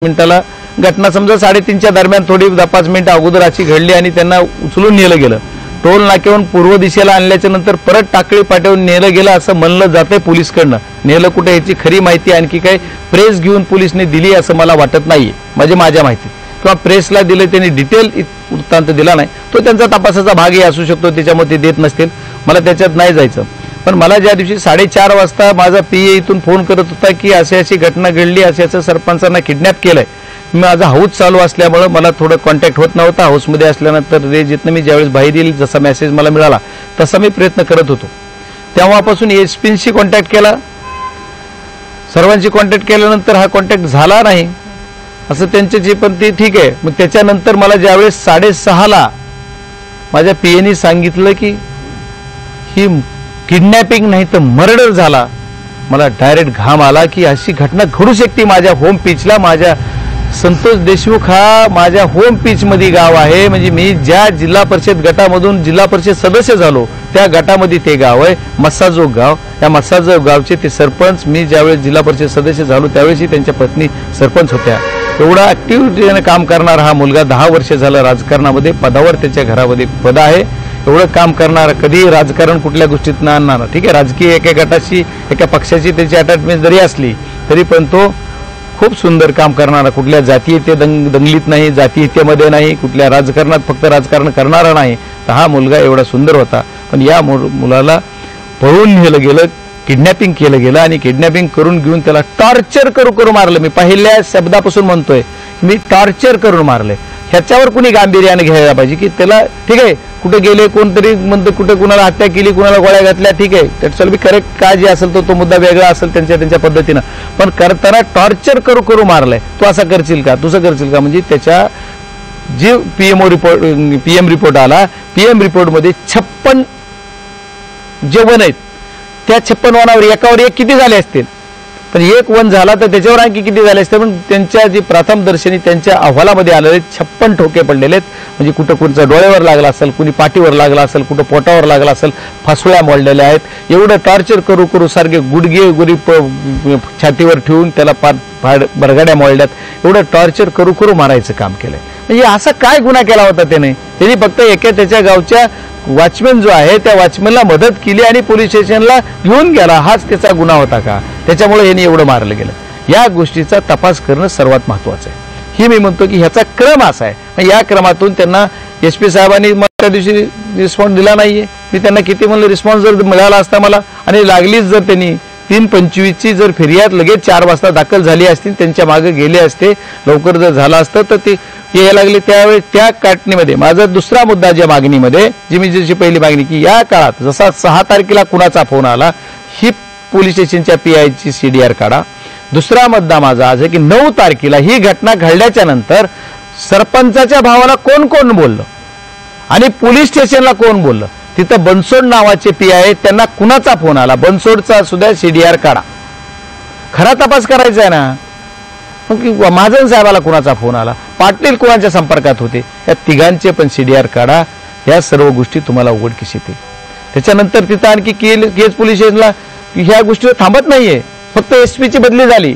मिनिटाला घटना समजा 3:30च्या दरम्यान थोडी 10-5 मिनिटं अगोदर अशी घडली आणि त्यांना उचलून नेलं गेलं। टोल नाक्यावरून पूर्व दिशेला आणल्याच्या नंतर परत टाकळी पाट्यावरून नेलं गेलं असं म्हणलं जातंय पोलिसकडनं। नेलं कुठे याची खरी माहिती आणखी काही प्रेस घेऊन पोलिसने दिली असं मला वाटत नाहीये, म्हणजे माझ्या माहितीत किंवा प्रेसला दिलं त्यांनी डिटेल वृत्तांत दिला नाही। तो त्यांचा तपासाचा भागही असू शकतो, त्याच्यामध्ये ते देत नसतील, मला त्याच्यात नाही जायचं। पण मला ज्या दिवशी 4:30 वाजता माझा पीए इथून फोन करत होता की अशी घटना घडली, असं सरपंचांना किडनॅप केलंय, माझा हाऊस चालू असल्यामुळे मला थोडं कॉन्टॅक्ट होत नव्हता। हाऊसमध्ये असल्यानंतर रेंज इथनं मी ज्यावेळेस बाहेर येईल जसा मेसेज मला मिळाला तसा मी प्रयत्न करत होतो। तेव्हापासून एसपीशी कॉन्टॅक्ट केला, सर्वांशी कॉन्टॅक्ट केल्यानंतर हा कॉन्टॅक्ट झाला नाही असं त्यांच्याची, पण ते ठीक आहे। मग त्याच्यानंतर मला ज्यावेळेस 6:30ला माझ्या पीएनी सांगितलं की ही किडनॅपिंग नाही तर मर्डर झाला, मला डायरेक्ट घाम आला की अशी घटना घडू शकते माझ्या होम पिचला। माझ्या संतोष देशमुख हा माझ्या होम पिच मध्ये गाव आहे, म्हणजे मी ज्या जिल्हा परिषद गटामधून जिल्हा परिषद सदस्य झालो त्या गटामध्ये ते गाव आहे मस्साजोग गाव। या मस्साजोग गावचे ते सरपंच, मी ज्यावेळेस जिल्हा परिषद सदस्य झालो त्यावेळेसही त्यांच्या पत्नी सरपंच होत्या। एवढा ऍक्टिव्हिटीने काम करणारा हा मुलगा 10 वर्ष झालं राजकारणामध्ये पदावर, त्याच्या घरामध्ये पद आहे। एवढं काम करणारा कधी राजकारण कुठल्या गोष्टीत न आणणार, ठीक आहे, राजकीय एका गटाशी एका पक्षाची त्याची अटॅचमेंट जरी असली तरी पण तो खूप सुंदर काम करणारा, कुठल्या जातीयते दंगलीत नाही, जातीयतेमध्ये नाही, कुठल्या राजकारणात फक्त राजकारण करणारा नाही, तर हा मुलगा एवढा सुंदर होता। पण या मुलाला पळून नेलं गेलं, किडनॅपिंग केलं गेलं आणि किडनॅपिंग करून घेऊन त्याला टॉर्चर करू मारलं। मी पहिल्या शब्दापासून म्हणतोय मी टॉर्चर करून मारले। ह्याच्यावर कुणी गांभीर्याने घ्यायला पाहिजे की त्याला, ठीक आहे, कुठे गेले कोणतरी म्हणतं कुठे कुणाला हत्या केली, कुणाला गोळ्या घातल्या, ठीक आहे, दॅट्स ऑल बी करेक्ट, काय जे असेल तो मुद्दा वेगळा असेल त्यांच्या पद्धतीनं, पण करताना टॉर्चर करू मारलंय। तू असं करशील का, तुझं करशील का, म्हणजे त्याच्या जे पीएम रिपोर्ट आला, पीएम रिपोर्टमध्ये 56 जे वन आहेत त्या 56 वनावर एकावर एक किती झाले असतील, पण एक वन झाला तर त्याच्यावर आणखी किती झाले असते। पण त्यांच्या जी प्रथम दर्शनी त्यांच्या अहवालामध्ये आलेले 56 ठोके पडलेले आहेत, म्हणजे कुठं कुणचा डोळ्यावर लागला असेल, कुणी पाठीवर लागला असेल, कुठं पोटावर लागला असेल, फासोळ्या मोडलेल्या आहेत। एवढं टॉर्चर करू सारखे गुडघे गुरी छातीवर ठेवून त्याला बरगाड्या मोडल्यात, एवढं टॉर्चर करू मारायचं काम केलंय। म्हणजे असा काय गुन्हा केला होता त्यांनी फक्त त्याच्या गावच्या वॉचमॅन जो आहे त्या वॉचमॅनला मदत केली आणि पोलीस स्टेशनला घेऊन गेला, हाच त्याचा गुन्हा होता का, त्याच्यामुळे यांनी एवढं मारलं गेलं। या गोष्टीचा तपास करणं सर्वात महत्वाचं आहे। ही मी म्हणतो की ह्याचा क्रम असा आहे, या क्रमातून त्यांना एसपी साहेबांनी त्या दिवशी रिस्पॉन्स दिला नाहीये। मी त्यांना किती म्हणलं रिस्पॉन्स जर मिळाला असता मला, आणि लागलीच जर त्यांनी 3:25ची जर फिर्याद लगेच 4 वाजता दाखल झाली असती, त्यांच्या मागे गेले असते, लवकर जर झालं असतं तर ते यायला लागले। त्यावेळी त्या काटणीमध्ये माझा दुसरा मुद्दा ज्या मागणीमध्ये जी मी जशी पहिली मागणी की या काळात जसा 6 तारखेला कुणाचा फोन आला ही पोलीस स्टेशनच्या पीआयची सीडीआर काढा। दुसरा मुद्दा माझा आज आहे की 9 तारखेला ही घटना घडल्याच्या नंतर सरपंचाच्या भावाला कोण बोललं आणि पोलीस स्टेशनला कोण बोललं, तिथं बनसोड नावाचे पीआय त्यांना कुणाचा फोन आला, बनसोडचा सुद्धा सीडीआर काढा, खरा तपास करायचा आहे ना। मग महाजन साहेबाला कुणाचा फोन आला, पाटील कुणाच्या संपर्कात होते, या तिघांचे पण सीडीआर काढा। या सर्व गोष्टी तुम्हाला उघडकीस येतील। त्याच्यानंतर तिथं आणखी केज पोलीस स्टेशनला ह्या गोष्टीवर थांबत नाहीये, फक्त एसपीची बदली झाली,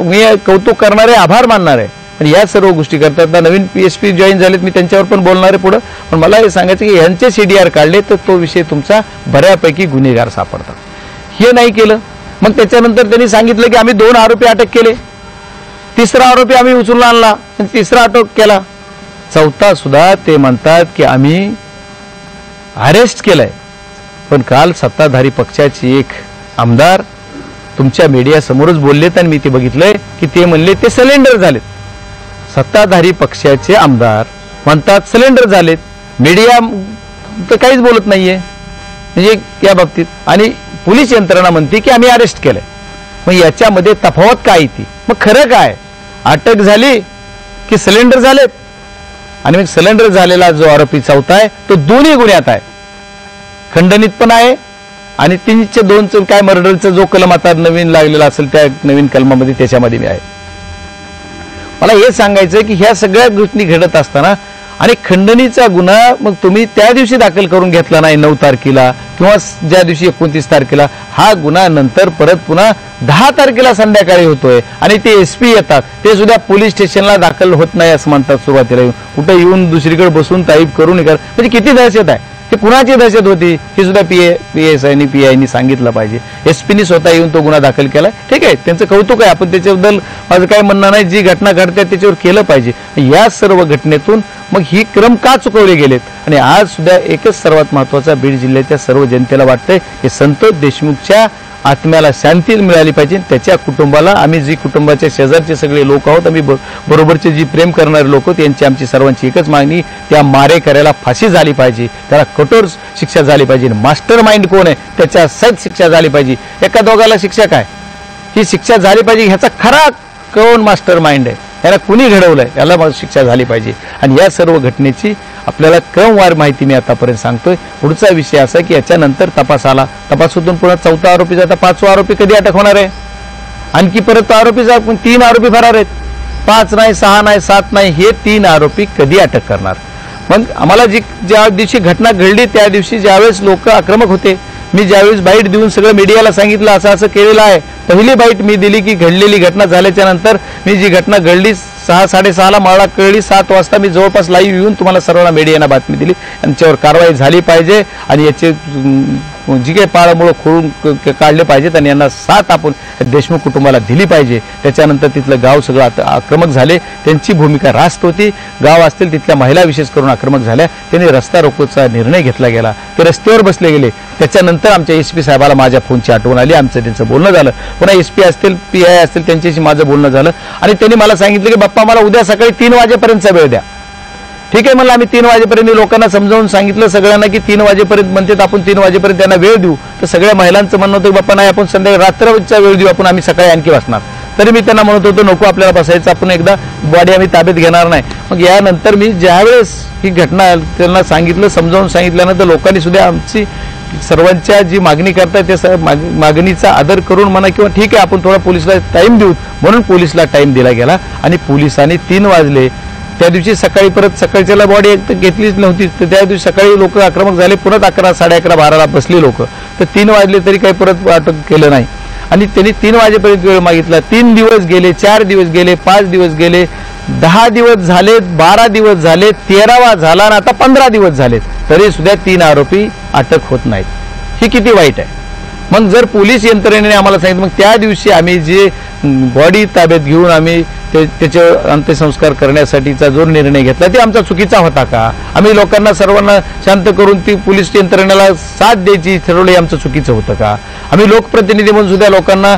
मी कौतुक करणारे आभार मानणार आहे। आणि या सर्व गोष्टी करतात नवीन पीएसपी जॉईन झालेत, मी त्यांच्यावर पण बोलणार आहे पुढं, पण मला हे सांगायचं की यांचे सीडीआर काढले तर तो विषय तुमचा बऱ्यापैकी गुन्हेगार सापडतात। हे नाही केलं, मग त्याच्यानंतर त्यांनी सांगितलं की आम्ही 2 आरोपी अटक केले, 3रा आरोपी आम्ही उचलून आणला आणि 3रा अटक केला, 4था सुद्धा ते म्हणतात की आम्ही अरेस्ट केलंय। पण काल सत्ताधारी पक्षाचे एक आमदार तुमच्या मीडिया समोरच बोललेत आणि मी ते बघितलंय की ते म्हणले ते सिलेंडर झालेत। सत्ताधारी पक्षाचे आमदार म्हणतात सिलेंडर झालेत, मीडिया तर काहीच बोलत नाहीये म्हणजे या बाबतीत, आणि पोलीस यंत्रणा म्हणते की आम्ही अरेस्ट केलंय। मग याच्यामध्ये तफावत काय ती, मग खरं काय, अटक झाली की सिलेंडर झालेत? आणि मग सिलेंडर झालेला जो आरोपी 4था आहे तो दोन्ही गुन्ह्यात आहे, खंडणीत पण आहे आणि 302 काय मर्डरचा जो कलम आता नवीन लागलेला असेल त्या नवीन कलमामध्ये त्याच्यामध्ये मी आहे। मला हे सांगायचं की ह्या सगळ्या गोष्टी घडत असताना आणि खंडणीचा गुन्हा मग तुम्ही त्या दिवशी दाखल करून घेतला नाही 9 तारखेला किंवा ज्या दिवशी 29 तारखेला, हा गुन्हा नंतर परत पुन्हा 10 तारखेला संध्याकाळी होतोय आणि ते SP येतात, ते सुद्धा पोलीस स्टेशनला दाखल होत नाही असं म्हणतात सुरुवातीला. येऊन कुठं येऊन दुसरीकडे बसून टाईप करून म्हणजे किती दहशत आहे. हे कुणाची दहशत होती हे सुद्धा PSI PIनी सांगितलं पाहिजे. SPनी स्वतः येऊन तो गुन्हा दाखल केला. ठीक आहे, त्यांचं कौतुक आहे, आपण त्याच्याबद्दल माझं काय म्हणणं नाही. जी घटना घडते त्याच्यावर केलं पाहिजे. या सर्व घटनेतून मग ही क्रम का चुकवले गेलेत. आणि आज सुद्धा एकच सर्वात महत्वाचा बीड जिल्ह्याच्या सर्व जनतेला वाटतंय की संतोष देशमुखच्या आत्म्याला शांती मिळाली पाहिजे. त्याच्या कुटुंबाला, आम्ही जी कुटुंबाच्या शेजारचे सगळे लोक आहोत, आम्ही बरोबरचे जी प्रेम करणारे लोक, त्यांची आमची सर्वांची एकच मागणी, त्या मारेकऱ्याला फाशी झाली पाहिजे, त्याला कठोर शिक्षा झाली पाहिजे. मास्टर माइंड कोण आहे त्याच्या सक्त शिक्षा झाली पाहिजे. एका दोघाला शिक्षा काय, ही शिक्षा झाली पाहिजे. ह्याचा खरा कोण मास्टर माइंड आहे, याला कुणी घडवलंय, याला शिक्षा झाली पाहिजे. आणि या सर्व घटनेची आपल्याला क्रमवार माहिती मी आतापर्यंत सांगतोय. पुढचा विषय असा की याच्यानंतर तपासाला, तपासातून पुन्हा 4था आरोपी जाता, 5वा आरोपी कधी अटक होणार आहे. आणखी परत आरोपी 3 आरोपी फरार आहेत. 5 नाही, 6 नाही, 7 नाही, हे 3 आरोपी कधी अटक करणार. मग आम्हाला ज्या दिवशी घटना घडली त्या दिवशी ज्यावेळेस लोक आक्रमक होते, मी ज्यावेळेस बाईट देऊन सगळं मीडियाला सांगितलं असं असं केलेलं आहे. पहिली बाईट मी दिली की घडलेली घटना झाल्याच्या नंतर मी जी घटना घडली 6-6:30 मला कळली, 7 वाजता मी जवळपास लाईव्ह येऊन तुम्हाला सर्वांना मीडियाला बातमी दिली. यांच्यावर कारवाई झाली पाहिजे आणि याचे जी काही पाळमुळं खोडून काढले पाहिजेत आणि यांना साथ आपण देशमुख कुटुंबाला दिली पाहिजे. त्याच्यानंतर तिथलं गाव सगळं आक्रमक झाले, त्यांची भूमिका रास्त होती. गाव असतील तिथल्या महिला विशेष करून आक्रमक झाल्या, त्यांनी रस्ता रोकोचा निर्णय घेतला गेला, ते रस्त्यावर बसले गेले. त्याच्यानंतर आमच्या SP साहेबाला माझ्या फोनची आठवण आली, आमचं त्यांचं बोलणं झालं. पुन्हा SP असतील PI असतील त्यांच्याशी माझं बोलणं झालं आणि त्यांनी मला सांगितलं की बाप्पा मला उद्या सकाळी 3 वाजेपर्यंतचा वेळ द्या. ठीक आहे म्हणलं, आम्ही 3 वाजेपर्यंत लोकांना समजावून सांगितलं सगळ्यांना की 3 वाजेपर्यंत म्हणतात, आपण 3 वाजेपर्यंत त्यांना वेळ देऊ. तर सगळ्या महिलांचं म्हणणं होतं की बाप्पा नाही, आपण संध्याकाळी रात्रचा वेळ देऊ, आपण आम्ही सकाळी आणखी बसणार. तरी मी त्यांना म्हणत होतो नको, आपल्याला बसायचं, आपण एकदा बॉडी आम्ही ताब्यात घेणार नाही. मग यानंतर मी ज्यावेळेस ही घटना त्यांना सांगितलं, समजावून सांगितल्यानंतर लोकांनी सुद्धा आमची सर्वांच्या जी मागणी करतात त्या मागणीचा आदर करून म्हणा किंवा ठीक आहे आपण थोडा पोलिसला टाइम देऊ म्हणून पोलिसला टाइम दिला गेला. आणि पोलिसांनी 3 वाजले त्या दिवशी, सकाळी परत सकाळच्याला बॉडी घेतलीच नव्हती, तर त्या दिवशी सकाळी लोक आक्रमक झाले, परत 11, 11:30, 12ला बसले लोक. तर 3 वाजले तरी काही परत अटक केलं नाही आणि त्यांनी 3 वाजेपर्यंत वेळ मागितला. 3 दिवस गेले, 4 दिवस गेले, 5 दिवस गेले, 10 दिवस झाले, 12 दिवस झाले, 13वा झाला आणि आता 15 दिवस झालेत, तरी सुद्धा 3 आरोपी अटक होत नाहीत. ही किती वाईट आहे. मग जर पोलीस यंत्रणेने आम्हाला सांगितलं, मग त्या दिवशी आम्ही जे बॉडी ताब्यात घेऊन आम्ही त्याच्यावर अंत्यसंस्कार करण्यासाठीचा जो निर्णय घेतला ते आमचा चुकीचा होता का. आम्ही लोकांना सर्वांना शांत करून ती पोलीस यंत्रणेला साथ द्यायची ठरवलं, आमचं चुकीचं होतं का. आम्ही लोकप्रतिनिधी म्हणून सुद्धा लोकांना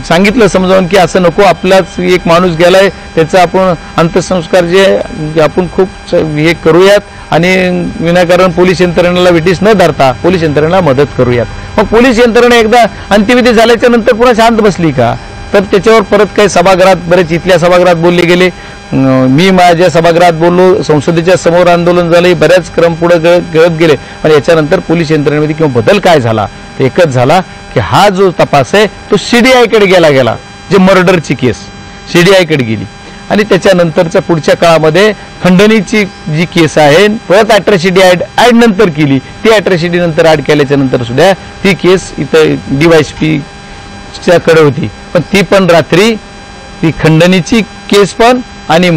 सांगितलं समजावून की असं नको, आपलाच एक माणूस गेलाय, त्याचा आपण अंत्यसंस्कार जे आपण खूप हे करूयात आणि विनाकारण पोलीस यंत्रणेला विटीस न धरता पोलीस यंत्रणेला मदत करूयात. मग पोलीस यंत्रणा एकदा अंत्यविधी झाल्याच्या नंतर पुन्हा शांत बसली का. तर त्याच्यावर परत काही सभागृहात, बरेच इथल्या सभागृहात बोलले गेले, मी माझ्या सभागृहात बोललो, संसदेच्या समोर आंदोलन झाले, बऱ्याच क्रम पुढे गळत गेले. आणि याच्यानंतर पोलीस यंत्रणेमध्ये किंवा बदल काय झाला, एकच झाला की हा जो तपास आहे तो CDI कडे गेला, जे मर्डरची केस CDI कडे गेली. आणि त्याच्यानंतरच्या पुढच्या काळामध्ये खंडणीची जी केस आहे परत अॅट्रॉसिटी ऍड नंतर केली, ती अॅट्रॉसिटी नंतर ऍड केल्याच्या नंतर सुद्धा ती केस इथं DYSP कडे होती. पण ती पण रात्री ती खंडणीची केस पण आणि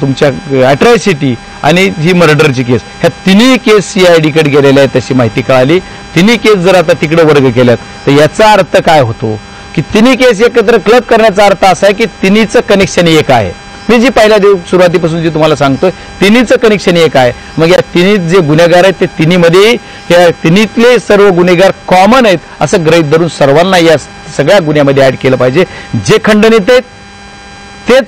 तुमच्या अॅट्रॉसिटी आणि ही मर्डरची केस, ह्या तिन्ही केस CID कडे गेलेल्या आहेत अशी माहिती कळाली. तिन्ही केस जर आता तिकडे वर्ग केल्यात तर याचा अर्थ काय होतो की तिन्ही केस एकत्र क्लब करण्याचा अर्थ असा आहे की तिन्हीचं कनेक्शन एक आहे. मी जी पहिल्या सुरुवातीपासून जी तुम्हाला सांगतोय तिन्हीचं कनेक्शन एक आहे. मग या तिन्ही जे गुन्हेगार आहेत ते तिन्हीमध्ये या तिन्हीतले सर्व गुन्हेगार कॉमन आहेत असं गृहीत धरून सर्वांना या सगळ्या गुन्ह्यामध्ये ऍड केलं पाहिजे. जे खंडणीत आहेत तेच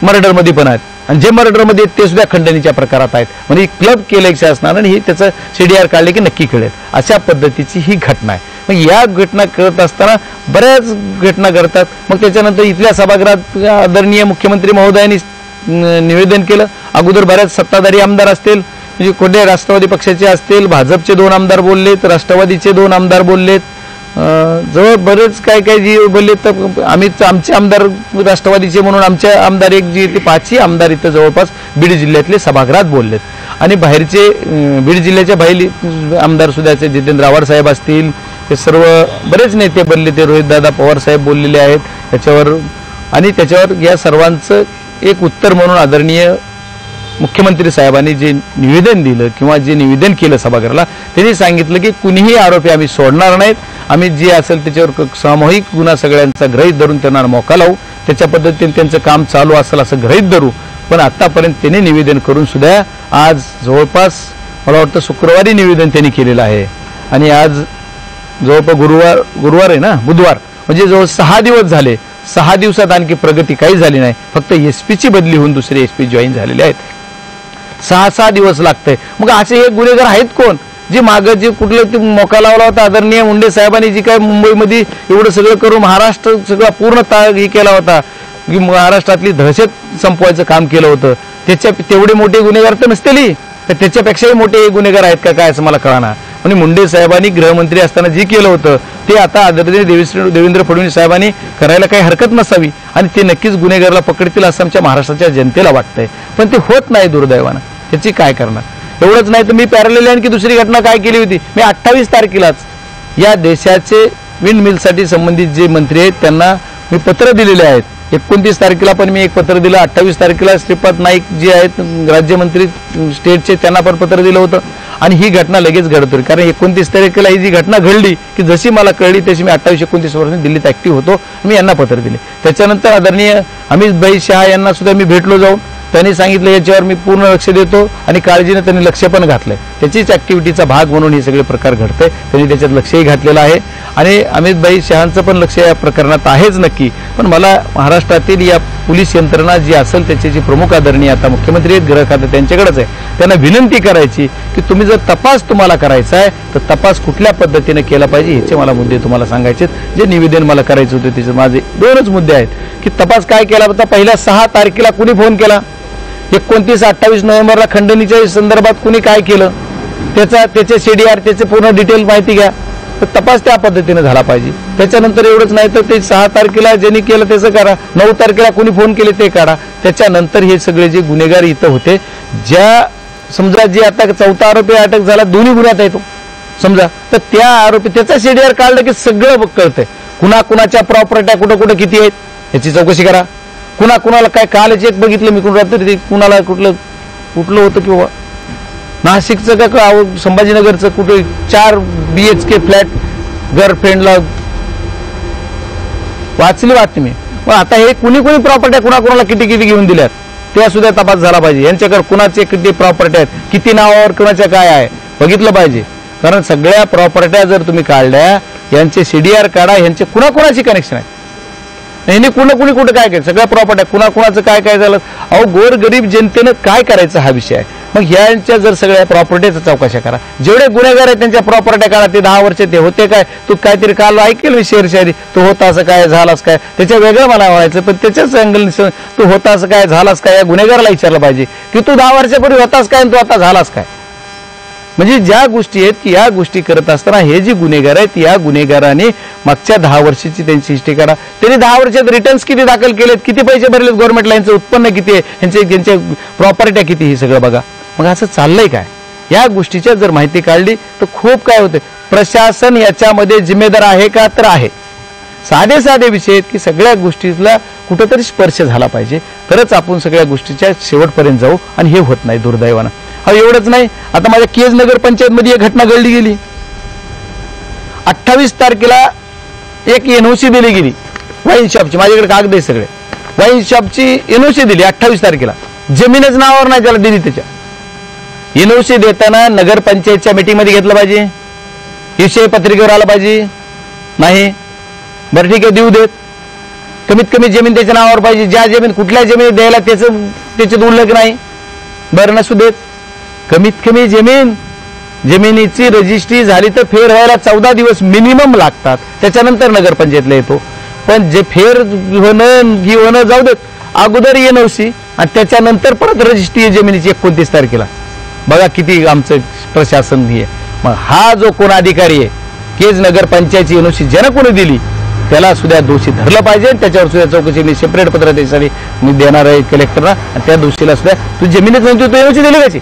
मर्डरमध्ये पण आहेत आणि जे मर्डरमध्ये आहेत ते सुद्धा खंडणीच्या प्रकारात आहेत. म्हणजे क्लब केलं शासनानं आणि ही त्याचं CDR काढले की नक्की कळेल. अशा पद्धतीची ही घटना आहे. मग या घटना करत असताना बऱ्याच घटना घडतात. मग त्याच्यानंतर इथल्या सभागृहात आदरणीय मुख्यमंत्री महोदयांनी निवेदन केलं. अगोदर बऱ्याच सत्ताधारी आमदार असतील, म्हणजे कोणत्या राष्ट्रवादी पक्षाचे असतील, भाजपचे 2 आमदार बोललेत, राष्ट्रवादीचे 2 आमदार बोललेत, जवळ बरेच काय काय जी बोलले तर आमचे आमदार राष्ट्रवादीचे म्हणून आमचे आमदार एक जी ते 5ही आमदार इथं जवळपास बीड जिल्ह्यातले सभागृहात बोललेत आणि बाहेरचे बीड जिल्ह्याच्या बाहेर आमदार सुद्धा जितेंद्र आव्हाड साहेब असतील हे सर्व बरेच नेते बोलले ते रोहितदादा पवार साहेब बोललेले आहेत त्याच्यावर आणि त्याच्यावर या सर्वांचं एक उत्तर म्हणून आदरणीय मुख्यमंत्री साहेबांनी जे निवेदन दिलं किंवा जे निवेदन केलं सभागृहाला त्यांनी सांगितलं की कुणीही आरोपी आम्ही सोडणार नाहीत आम्ही जे असेल त्याच्यावर सामूहिक गुन्हा सगळ्यांचा गृहीत धरून त्यांना मोका लावू त्याच्या पद्धतीने त्यांचं काम चालू असेल असं गृहीत धरू पण आतापर्यंत त्यांनी निवेदन करून सुद्धा आज जवळपास मला वाटतं शुक्रवारी निवेदन त्यांनी केलेलं आहे आणि आज जवळपास गुरुवार आहे ना बुधवार म्हणजे जवळ 6 दिवस झाले 6 दिवसात आणखी प्रगती काही झाली नाही फक्त एसपीची बदली होऊन दुसरे एसपी जॉईन झालेले आहेत 6 दिवस लागतंय मग असे हे गुन्हेगार आहेत कोण जे मागं जे कुठलं ते मोका लावला होता आदरणीय मुंडे साहेबांनी जी काय मुंबईमध्ये एवढं सगळं करून महाराष्ट्र सगळा पूर्ण हे केला होता की महाराष्ट्रातली दहशत संपवायचं काम केलं होतं त्याच्या तेवढे मोठे गुन्हेगार तर नसतील तर त्याच्यापेक्षाही मोठे गुन्हेगार आहेत का काय असं मला कळणार म्हणजे मुंडे साहेबांनी गृहमंत्री असताना जे केलं होतं ते आता आदरणीय देवेंद्र फडणवीस साहेबांनी करायला काही हरकत नसावी आणि ते नक्कीच गुन्हेगाराला पकडतील असं आमच्या महाराष्ट्राच्या जनतेला वाटतंय पण ते होत नाही दुर्दैवानं त्याची काय करणार एवढंच नाही तर मी पॅरलल आणखी दुसरी घटना काय केली होती मी 28 तारखेलाच या देशाचे विंड मिलसाठी संबंधित जे मंत्री आहेत त्यांना मी पत्र दिलेले आहेत 29 तारखेला पण मी एक पत्र दिलं 28 तारखेला श्रीपाद नाईक जे आहेत राज्यमंत्री स्टेटचे त्यांना पण पत्र दिलं होतं आणि ही घटना लगेच घडत होती कारण 29 तारखेला ही जी घटना घडली की जशी मला कळली तशी मी 28-29 वर्षांनी दिल्लीत ऍक्टिव्ह होतो मी यांना पत्र दिले त्याच्यानंतर आदरणीय अमित भाई शहा यांना सुद्धा मी भेटलो जाऊन त्यांनी सांगितलं याच्यावर मी पूर्ण लक्ष देतो आणि काळजीने त्यांनी लक्ष पण घातलंय त्याचीच ऍक्टिव्हिटीचा भाग म्हणून हे सगळे प्रकार घडतंय त्यांनी त्याच्यात लक्षही घातलेलं आहे आणि अमित भाई शहांचं पण लक्ष या प्रकरणात आहेच नक्की पण मला महाराष्ट्रातील या पोलीस यंत्रणा जी असेल त्याची जी प्रमुख आदरणीय आता मुख्यमंत्री आहेत गृह खातं त्यांच्याकडेच आहे त्यांना विनंती करायची की तुम्ही जर तपास तुम्हाला करायचा आहे तर तपास कुठल्या पद्धतीने केला पाहिजे ह्याचे मला मुद्दे तुम्हाला सांगायचे जे निवेदन मला करायचं होतं त्याचे माझे 2च मुद्दे आहेत की तपास काय केला होता पहिल्या 6 तारखेला कुणी फोन केला 29-28 नोव्हेंबरला खंडणीच्या संदर्भात कुणी काय केलं त्याचे सीडीआर त्याचे पूर्ण डिटेल माहिती घ्या तर तपास त्या पद्धतीने झाला पाहिजे त्याच्यानंतर एवढंच नाही तर ते 6 तारखेला ज्यांनी केलं त्याचं करा 9 तारखेला कुणी फोन केले ते काढा त्याच्यानंतर हे सगळे जे गुन्हेगार इथं होते ज्या समजा जे आता 4था आरोपी अटक झाला दोन्ही गुन्ह्यात आहे तो समजा तर त्या आरोपी त्याचा सीडीआर काढलं की सगळं कळतंय कुणाच्या प्रॉपर्ट्या कुठं कुठं किती आहेत याची चौकशी करा कुणाला काय काल चेक बघितलं मी रात्री कुणाला कुठलं होतं किंवा नाशिकचं का संभाजीनगरचं कुठे 4 BHK फ्लॅट गर्लफ्रेंडला वाचली बातमी मग आता हे कुणी प्रॉपर्ट्या कुणाला किती घेऊन दिल्यात त्या सुद्धा तपास झाला पाहिजे यांच्याकडे कुणाचे किती प्रॉपर्ट्या आहेत किती नावावर कुणाच्या काय आहे बघितलं पाहिजे कारण सगळ्या प्रॉपर्ट्या जर तुम्ही काढल्या यांचे सीडीआर काढा यांचे कुणाची कनेक्शन आहे यांनी कुणी कुठं काय केलं सगळ्या प्रॉपर्ट्या कुणाचं काय झालं अहो गोरगरीब जनतेनं काय करायचं हा विषय आहे मग यांच्या जर सगळ्या प्रॉपर्टीचा चौकशा करा जेवढे गुन्हेगार आहेत त्यांच्या प्रॉपर्ट्या काढा ते 10 वर्ष ते होते काय तू काहीतरी काल ऐकेल शेअरशायरी तू होता असं काय झालास काय त्याच्या वेगळं मला म्हणायचं पण त्याच्याच अँगल तू होता असं काय झालास काय या गुन्हेगाराला विचारलं पाहिजे की तू 10 वर्षापूर्वी होतास काय तू आता झालास काय म्हणजे ज्या गोष्टी आहेत की या गोष्टी करत असताना हे जे गुन्हेगार आहेत या गुन्हेगारांनी मागच्या 10 वर्षाची त्यांची हिस्ट्री काढा त्यांनी 10 वर्षात रिटर्न्स किती दाखल केलेत किती पैसे भरलेत गव्हर्नमेंटला यांचं उत्पन्न किती आहे त्यांच्या प्रॉपर्ट्या किती हे सगळं बघा मग असं चाललंय काय या गोष्टीच्या जर माहिती काढली तर खूप काय होते प्रशासन याच्यामध्ये जिम्मेदार आहे का तर आहे साधे विषय आहेत की सगळ्या गोष्टीला कुठेतरी स्पर्श झाला पाहिजे तरच आपण सगळ्या गोष्टीच्या शेवटपर्यंत जाऊ आणि हे होत नाही दुर्दैवानं एवढंच नाही आता माझ्या केज नगर पंचायत मध्ये एक घटना घडली गेली 28 तारखेला एक एनओसी दिली गेली वाईन शॉपची माझ्याकडे कागद आहे सगळे वाईन शॉपची एनओसी दिली 28 तारखेला जमीनच नावावर नाही त्याला दिली त्याच्या एनओसी देताना नगरपंचायतच्या मीटिंग मध्ये घेतलं पाहिजे विषय पत्रिकेवर आला पाहिजे नाही बरं ठीक आहे देऊ देत कमीत कमी जमीन त्याच्या नावावर पाहिजे ज्या जमीन कुठल्या जमीन द्यायला त्याच्यात उल्लेख नाही बरं नसू देत कमीत कमी जमिनीची रजिस्ट्री झाली तर फेर व्हायला 14 दिवस मिनिमम लागतात त्याच्यानंतर नगरपंचायतला येतो पण जे फेर होणं जाऊ देत अगोदर एनओसी आणि त्याच्यानंतर परत रजिस्ट्री जमिनीची 29 तारखेला बघा किती आमचं प्रशासन आहे मग हा जो कोण अधिकारी आहे केज नगरपंचायतची एनओसी ज्यानं कोणी दिली त्याला सुद्धा दोषी धरलं पाहिजे. त्याच्यावर सुद्धा चौकशी सेपरेट पत्र त्यासाठी मी देणार आहे कलेक्टरला. आणि त्या दोषीला सुद्धा तू जमिनीत नव्हती तू एनओसी दिली कशी,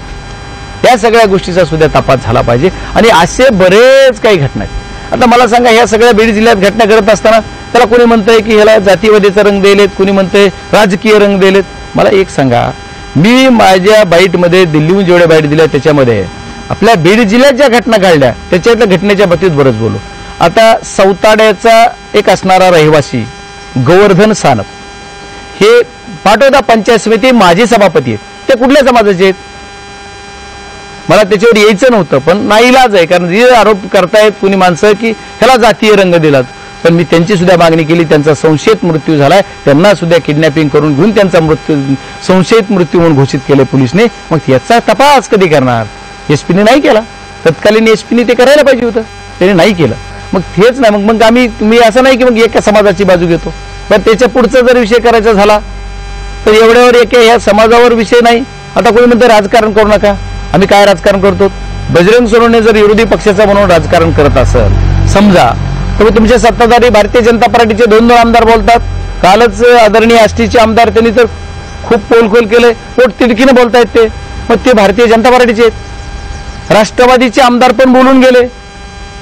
या सगळ्या गोष्टीचा सुद्धा तपास झाला पाहिजे. आणि असे बरेच काही घटना आहेत. आता मला सांगा, ह्या सगळ्या बीड जिल्ह्यात घटना घडत असताना त्याला कोणी म्हणतंय की ह्याला जातीवादीचा रंग दिलेत, कोणी म्हणतंय राजकीय रंग दिलेत. मला एक सांगा, मी माझ्या बाईटमध्ये दिल्लीहून जेवढ्या बाईट दिल्या त्याच्यामध्ये आपल्या बीड जिल्ह्यात ज्या घटना घडल्या त्याच्यातल्या घटनेच्या बाबतीत बरंच बोलू. आता सौताड्याचा एक असणारा रहिवासी गोवर्धन सानप हे पाटोदा पंचायत समिती माजी सभापती आहेत. ते कुठल्या समाजाचे आहेत मला त्याच्यावर यायचं नव्हतं, पण नाईलाज आहे. कारण जे आरोप करतायत कुणी माणसं की ह्याला जातीय रंग दिलात, पण मी त्यांची सुद्धा मागणी केली. त्यांचा संशयित मृत्यू झालाय, त्यांना सुद्धा किडनॅपिंग करून घेऊन त्यांचा मृत्यू संशयित मृत्यू म्हणून घोषित केले पोलिसने. मग याचा तपास कधी करणार? एसपीने नाही केला. तत्कालीन एसपीने ते करायला पाहिजे होतं, त्याने नाही केलं. मग तेच नाही, मग मी असं नाही की मग एका समाजाची बाजू घेतो. पण त्याच्या पुढचा जर विषय करायचा झाला तर एवढ्यावर ह्या समाजावर विषय नाही. आता कोणी म्हणतं राजकारण करू नका. आम्ही काय राजकारण करतो? बजरंग सोनवणे जर विरोधी पक्षाचा म्हणून राजकारण करत असेल समजा, तर तुमच्या सत्ताधारी भारतीय जनता पार्टीचे 2 आमदार बोलतात. कालच आदरणीय आष्टीचे आमदार त्यांनी तर खूप पोलखोल केले, पोट तिडकीने बोलतायत ते. मग ते भारतीय जनता पार्टीचे आहेत. राष्ट्रवादीचे आमदार पण बोलून गेले,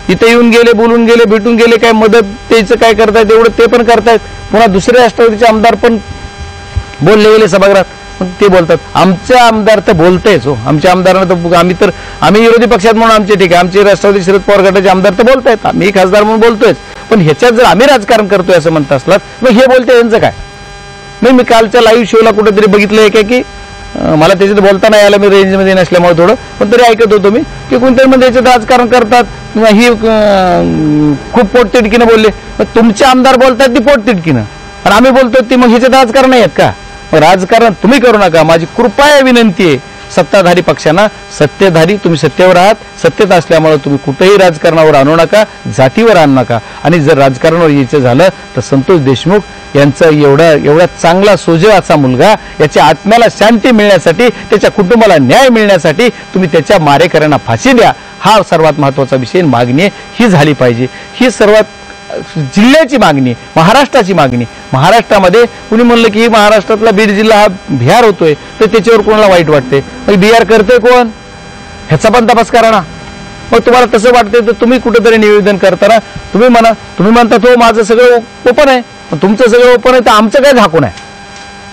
इथे येऊन गेले, बोलून गेले, भेटून गेले. काय मदत त्याचं काय करतायत एवढं ते पण करतायत. पुन्हा दुसरे राष्ट्रवादीचे आमदार पण बोलले गेले सभागृहात, पण ते बोलतात. आमचे आमदार तर बोलतेच हो. आमच्या आमदारांना तर आम्ही विरोधी पक्षात म्हणून आमचे ठीक आहे, आमचे राष्ट्रवादी शरद पवार गटाचे आमदार तर बोलतायत, आम्ही खासदार म्हणून बोलतोय. पण ह्याच्यात जर आम्ही राजकारण करतोय असं म्हणत असलात, मग हे बोलते यांचं काय? नाही, मी कालच्या लाईव्ह शोला कुठेतरी बघितलंय की मला त्याच्यात बोलता नाही आलं, मी रेंजमध्ये नसल्यामुळे थोडं, पण तरी ऐकत होतो मी की कोणतरी म्हणजे याच्यात राजकारण करतात किंवा ही खूप पोटतिडकीनं बोलले. मग तुमचे आमदार बोलतात ती पोटतिडकीनं आणि आम्ही बोलतो ती, मग ह्याच्यात राजकारण नाही आहेत का? राजकारण तुम्ही करू नका. माझी कृपा विनंती आहे सत्ताधारी पक्षांना, सत्तेधारी तुम्ही सत्तेवर आहात, सत्तेत असल्यामुळे तुम्ही कुठेही राजकारणावर आणू नका, जातीवर आणू नका. आणि जर राजकारणावर यायचं झालं तर संतोष देशमुख यांचा एवढा चांगला सोजळ असा मुलगा, याच्या आत्म्याला शांती मिळण्यासाठी, त्याच्या कुटुंबाला न्याय मिळण्यासाठी तुम्ही त्याच्या मारेकऱ्यांना फाशी द्या. हा सर्वात महत्वाचा विषय मागणी ही झाली पाहिजे. ही सर्वात जिल्ह्याची मागणी, महाराष्ट्राची मागणी. महाराष्ट्रामध्ये कुणी म्हणलं की महाराष्ट्रातला बीड जिल्हा हा बिहार होतोय तर त्याच्यावर कोणाला वाईट वाटते? मग बिहार करतोय कोण? ह्याचा पण तपास करा ना. मग तुम्हाला तसं वाटतंय तर तुम्ही कुठेतरी निवेदन करताना तुम्ही म्हणता तो माझं सगळं ओपन आहे, तुमचं सगळं ओपन आहे तर आमचं काय झाकून आहे?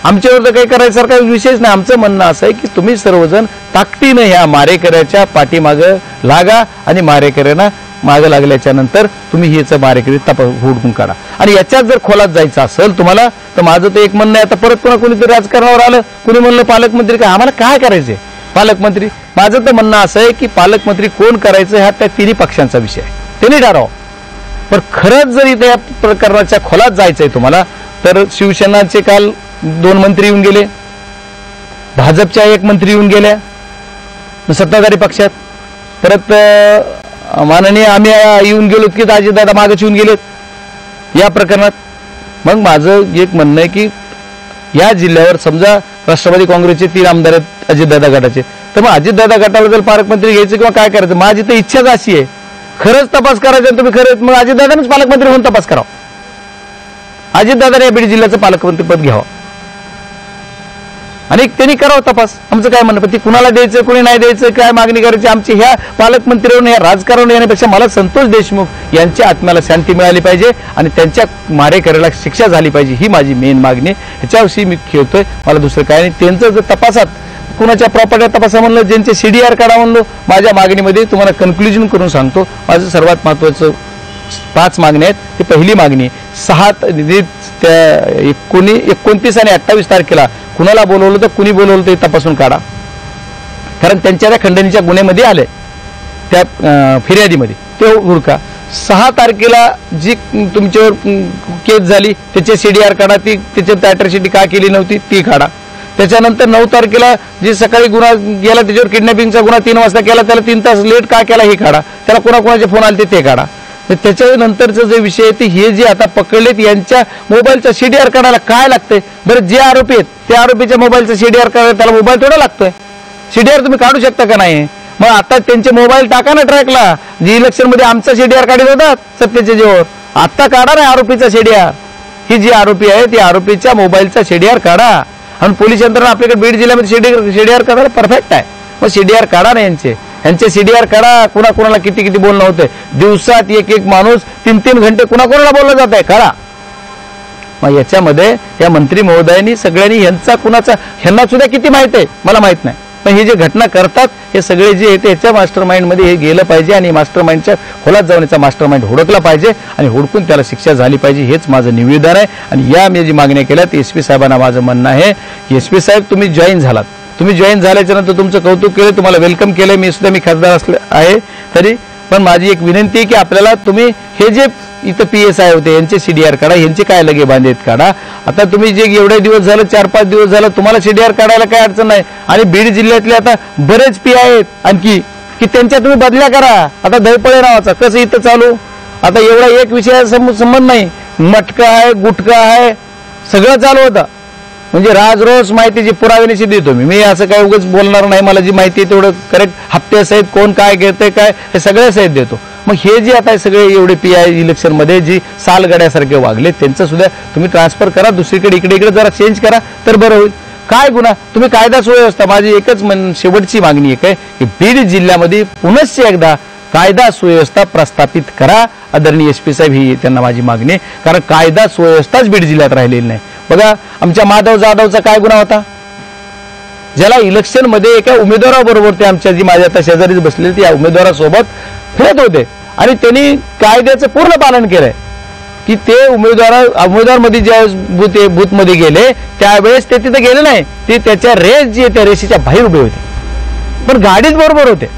आमच्यावर तर काही करायसारखा विषयच नाही. आमचं म्हणणं असं आहे की तुम्ही सर्वजण ताकदीनं ह्या मारेकऱ्याच्या पाठीमागं लागा आणि मारेकऱ्यांना मागे लागल्याच्या नंतर तुम्ही ह्याचं मारेकरी हुडकून काढा. आणि याच्यात जर खोलात जायचं असेल तुम्हाला तर माझं तर एक म्हणणं आहे, आता परत पुन्हा कोणीतरी राजकारणावर आलं, कुणी म्हणलं पालकमंत्री काय, आम्हाला काय करायचंय पालकमंत्री? माझं तर म्हणणं असं आहे की पालकमंत्री कोण करायचं हा त्या तिन्ही पक्षांचा विषय आहे, त्यांनी ठराव. पण खरंच जर इथे या प्रकरणाच्या खोलात जायचंय तुम्हाला तर शिवसेनाचे काल 2 मंत्री येऊन गेले, भाजपच्या 1 मंत्री येऊन गेल्या सत्ताधारी पक्षात, परत माननीय आम्ही येऊन गेलो की अजितदादा मागच येऊन गेलेत या प्रकरणात. मग माझं एक म्हणणं आहे की या जिल्ह्यावर समजा राष्ट्रवादी काँग्रेसचे 3 आमदार आहेत अजितदादा गटाचे, तर मग अजितदादा गटाला जर पालकमंत्री घ्यायचं किंवा काय करायचं, माझी तर इच्छाच अशी आहे. खरंच तपास करायचा तुम्ही खरंच मग अजितदादानेच पालकमंत्री म्हणून तपास करावा. अजितदादाने या बीड जिल्ह्याचं पालकमंत्रीपद घ्यावं आणि त्यांनी करावं तपास. आमचं काय म्हणणं, पण ती कुणाला द्यायचं कुणी नाही द्यायचं काय मागणी करायची आमची ह्या पालकमंत्र्यांवर या राजकारण येण्यापेक्षा मला संतोष देशमुख यांच्या आत्म्याला शांती मिळाली पाहिजे आणि त्यांच्या मारेकऱ्याला शिक्षा झाली पाहिजे, ही माझी मेन मागणी. ह्याच्याविषयी मी खेळतोय, मला दुसरं काय नाही. त्यांचं जर तपासात कुणाच्या प्रॉपर्टी तपासा म्हणलं, ज्यांचे CDR काढा म्हणलो, माझ्या मागणीमध्ये तुम्हाला कन्क्लुजन करून सांगतो. माझं सर्वात महत्वाचं 5 मागण्या आहेत. ती पहिली मागणी 29 आणि 28 तारखेला कुणाला बोलवलं तर कुणी बोलवलं ते तपासून काढा, कारण त्यांच्या त्या खंडणीच्या गुन्ह्यामध्ये आले त्या फिर्यादीमध्ये ते हुडका. 6 तारखेला जी तुमच्यावर केस झाली त्याचे CDR काढा, ती त्याच्यात अॅट्रॉसिटी का केली नव्हती ती काढा. त्याच्यानंतर 9 तारखेला जी सकाळी गुन्हा गेला त्याच्यावर किडनॅपिंगचा गुन्हा 3 वाजता केला, त्याला 3 तास लेट का केला हे काढा. त्याला कोणाकोणाचे फोन आले ते काढा. त्याच्यानंतरचं जे विषय आहे ते हे जे आता पकडलेत यांच्या मोबाईलचा CDR काढायला काय लागतंय बरं? जे आरोपी आहेत त्या आरोपीच्या मोबाईलचा CDR काढायला त्याला मोबाईल थोडा लागतोय. CDR तुम्ही काढू शकता का नाही? मग आता त्यांचे मोबाईल टाका ना ट्रॅकला, जी इलेक्शन मध्ये आमचा सीडीआर काढत होतात सत्तेच्या जीवावर, आता काढा ना आरोपीचा सीडीआर. ही जी आरोपी आहे ती आरोपीच्या मोबाईलचा सीडीआर काढा. आणि पोलीस यंत्रणा आपल्याकडे बीड जिल्ह्यामध्ये सीडीआर काढायला परफेक्ट आहे. मग सीडीआर काढा ना यांचे सीडीआर काढा. कुणाकुणाला किती किती बोलणं होतंय, दिवसात एक एक माणूस 3-3 घंटे कुणाकुणाला बोललं जात आहे, काढा. मग याच्यामध्ये या मंत्री महोदयांनी सगळ्यांनी यांचा कुणाचा, ह्यांना सुद्धा किती माहित आहे मला माहित नाही, पण हे जे घटना करतात हे सगळे जे येते याच्या मास्टर माइंडमध्ये हे गेलं पाहिजे आणि मास्टर माइंडच्या खोलात जाऊन याचा मास्टर माइंड हुडकला पाहिजे आणि हुडकून त्याला शिक्षा झाली पाहिजे. हेच माझं निवेदन आहे. आणि या मी जी मागण्या केल्यात एसपी साहेबांना माझं म्हणणं आहे की एसपी साहेब तुम्ही जॉईन झालात, तुम्ही जॉईन झाल्याच्या नंतर तुमचं कौतुक केलं, तुम्हाला वेलकम केलं, मी खासदार असले आहे तरी, पण माझी एक विनंती आहे की आपल्याला तुम्ही हे जे इथं PSI होते यांचे सीडीआर काढा, यांचे काय लगे बांधेत काढा. आता तुम्ही जे एवढे दिवस झालं 4-5 दिवस झालं तुम्हाला सीडीआर काढायला काय अडचण नाही. आणि बीड जिल्ह्यातले आता बरेच PI आहेत आणखी की त्यांच्या तुम्ही बदल्या करा. आता दहीपळे नावाचा कसं इथं चालू, आता एवढा एक विषय संबंध नाही, मटका आहे, गुटखा आहे, सगळं चालू होतं. म्हणजे राजरोस माहितीची पुराव्यानिशी देतो मी असं काय उगाच बोलणार नाही. मला जी माहिती आहे तेवढं करेक्ट हप्त्यासहित कोण काय घेते काय हे सगळ्या सहित देतो. मग हे जे आता सगळे एवढे PI इलेक्शन मध्ये जी सालगड्यासारखे वागले त्यांचं सुद्धा तुम्ही ट्रान्सफर करा दुसरीकडे, इकडे जरा चेंज करा तर बरं होईल. काय गुन्हा, तुम्ही कायदा सुव्यवस्था, माझी एकच शेवटची मागणी एक आहे की बीड जिल्ह्यामध्ये पुनश्च एकदा कायदा सुव्यवस्था प्रस्थापित करा. आदरणीय SP साहेब ही त्यांना माझी मागणी आहे, कारण कायदा सुव्यवस्थाच बीड जिल्ह्यात राहिलेली नाही. बघा आमच्या माधव जाधवचा काय गुन्हा होता, ज्याला इलेक्शन मध्ये एका उमेदवाराबरोबर ते आमच्या जी माझ्या आता शेजारीच बसलेले त्या उमेदवारासोबत फिरत होते आणि त्यांनी कायद्याचं पूर्ण पालन केलंय की ते उमेदवार मध्ये ज्या बूथ मध्ये गेले त्यावेळेस ते तिथे गेले नाही, ते त्याच्या रेस जी त्या रेषेच्या बाहेर उभे होते, पण गाडीच बरोबर होते.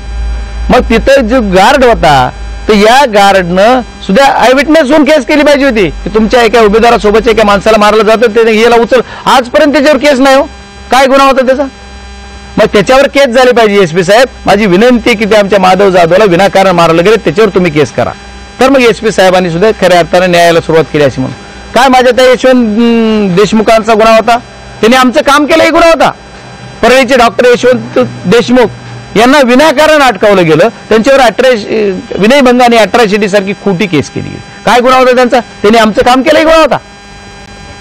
मग तिथं जो गार्ड होता तर या गार्डनं सुद्धा आय विटनेस होऊन केस केली पाहिजे होती की तुमच्या एका उमेदवारासोबतच्या एका माणसाला मारलं जातं ते याला उचल. आजपर्यंत त्याच्यावर केस नाही हो, काय गुन्हा होता त्याचा, मग त्याच्यावर केस झाली पाहिजे. SP साहेब माझी विनंती की ते आमच्या माधव जाधवला विनाकारण मारलं गेले त्याच्यावर तुम्ही केस करा. तर मग SP साहेबांनी सुद्धा खऱ्या अर्थाने न्यायाला सुरुवात केली अशी म्हणून. काय माझ्या त्या यशवंत देशमुखांचा गुन्हा होता, त्यांनी आमचं काम केलं, हे गुन्हा होता. परळीचे डॉक्टर यशवंत देशमुख यांना विनाकारण अटकावलं गेलं, त्यांच्यावर विनयभंग आणि अट्रॉसिटी सारखी खोटी केस केली गेली. काय गुन्हा होता त्यांचा, त्यांनी आमचं काम केलं, हे गुन्हा होता.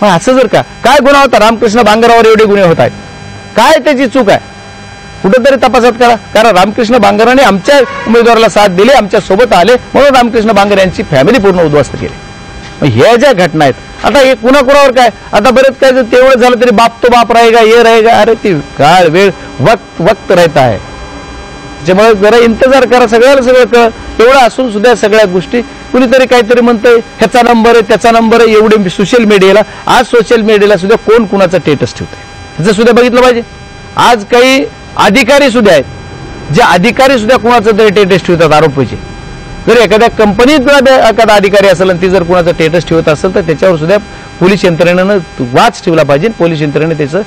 मग असं जर का काय गुन्हा होता, रामकृष्ण बांगरावर एवढे गुन्हे होत आहेत, काय त्याची चूक आहे, कुठेतरी तपासात करा. कारण रामकृष्ण बांगराने आमच्या उमेदवाराला साथ दिली, आमच्या सोबत आले म्हणून रामकृष्ण बांगर यांची फॅमिली पूर्ण उद्ध्वस्त केली. मग ह्या ज्या घटना आहेत आता हे कुणाकुणावर काय, आता बरेच काय तेवढं झालं तरी बाप तो बाप रहेगा ये रहेगा, अरे ती काळ वेळ वक्त रहता है. त्याच्यामुळे जरा इंतजार करा, सगळ्याला सगळं कळ. एवढं असून सुद्धा सगळ्या गोष्टी कुणीतरी काहीतरी म्हणतंय ह्याचा नंबर आहे त्याचा नंबर आहे, एवढे सोशल मीडियाला, आज सोशल मीडियाला सुद्धा कोण कुणाचा स्टेटस ठेवतंय ह्याचं सुद्धा बघितलं पाहिजे. आज काही अधिकारी सुद्धा आहेत जे अधिकारी सुद्धा कुणाचं तरी स्टेटस ठेवतात आरोपीचे. जर एखाद्या कंपनीत एखादा अधिकारी असेल आणि ती जर कुणाचं स्टेटस ठेवत असेल तर त्याच्यावर सुद्धा पोलीस यंत्रणेनं वाच ठेवला पाहिजे, पोलीस यंत्रणेने त्याचं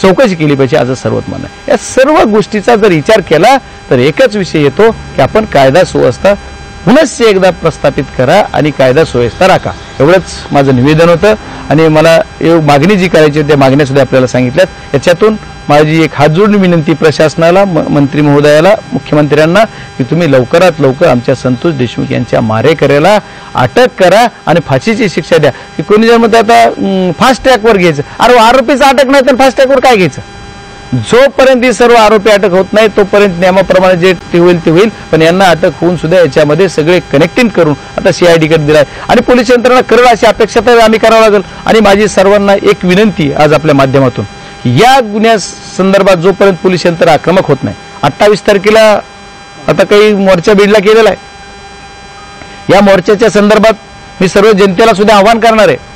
चौकशी केली पाहिजे असं सर्वच म्हणणं आहे. या सर्व गोष्टीचा जर विचार केला तर एकच विषय येतो की आपण कायदा सुव्यवस्था पुनश्च एकदा प्रस्थापित करा आणि कायदा सुव्यवस्था राखा. एवढंच माझं निवेदन होतं आणि मला मागणी जी करायची होती त्या मागण्या सुद्धा आपल्याला सांगितल्यात. याच्यातून माझी एक हात जोडून विनंती प्रशासनाला, मंत्री महोदयाला, मुख्यमंत्र्यांना की तुम्ही लवकरात लवकर आमच्या संतोष देशमुख यांच्या मारेकऱ्याला अटक करा आणि फाशीची शिक्षा द्या. की कोणी जर म्हणतं आता फास्ट ट्रॅकवर घ्यायचं, अरे आरोपीचं अटक नाही तर फास्ट ट्रॅकवर काय घ्यायचं. जोपर्यंत ही सर्व आरोपी अटक होत नाही तोपर्यंत नियमाप्रमाणे जे ते होईल, पण यांना अटक होऊन सुद्धा याच्यामध्ये सगळे कनेक्टिंग करून आता CID कडे दिलाय आणि पोलीस यंत्रणा करेल अशी अपेक्षा तर आम्ही करावं लागेल. आणि माझी सर्वांना एक विनंती आज आपल्या माध्यमातून, या गुन्ह्या संदर्भात जोपर्यंत पोलीस यंत्रणा आक्रमक होत नाही, 28 तारखेला आता काही मोर्चा बीडला केलेला आहे, या मोर्चाच्या संदर्भात मी सर्व जनतेला सुद्धा आवाहन करणार आहे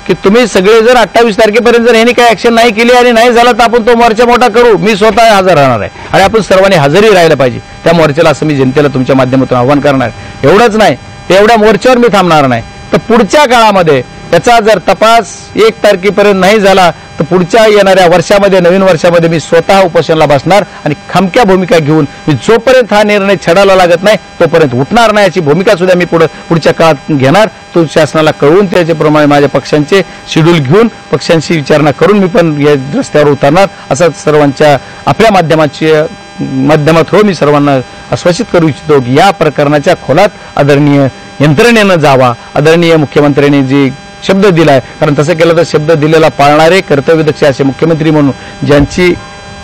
की तुम्ही सगळे जर 28 तारखेपर्यंत जर यांनी काही ऍक्शन नाही केली आणि नाही झाला तर आपण तो मोर्चा मोठा करू. मी स्वतः हजर राहणार आहे आणि आपण सर्वांनी हजरही राहायला पाहिजे त्या मोर्चाला, असं मी जनतेला तुमच्या माध्यमातून आवाहन करणार आहे. एवढंच नाही, तेवढ्या मोर्चावर मी थांबणार नाही. तर पुढच्या काळामध्ये त्याचा जर तपास 1 तारखेपर्यंत नाही झाला तर पुढच्या येणाऱ्या वर्षामध्ये, नवीन वर्षामध्ये मी स्वतः उपोषणाला बसणार आणि खमक्या भूमिका घेऊन मी जोपर्यंत हा निर्णय छेडायला लागत नाही तोपर्यंत उठणार नाही याची भूमिका सुद्धा मी पुढच्या काळात घेणार. तो शासनाला कळवून त्याच्याप्रमाणे माझ्या पक्षांचे शेड्यूल घेऊन पक्षांशी विचारणा करून मी पण या रस्त्यावर उतरणार, असं सर्वांच्या आपल्या माध्यमाची माध्यमात मी सर्वांना आश्वासित करू इच्छितो की या प्रकरणाच्या खोलात आदरणीय यंत्रणेनं जावा. आदरणीय मुख्यमंत्र्यांनी जे शब्द दिलाय, कारण तसं केलं तर शब्द दिलेला पाळणारे कर्तव्यदक्ष असे मुख्यमंत्री म्हणून ज्यांची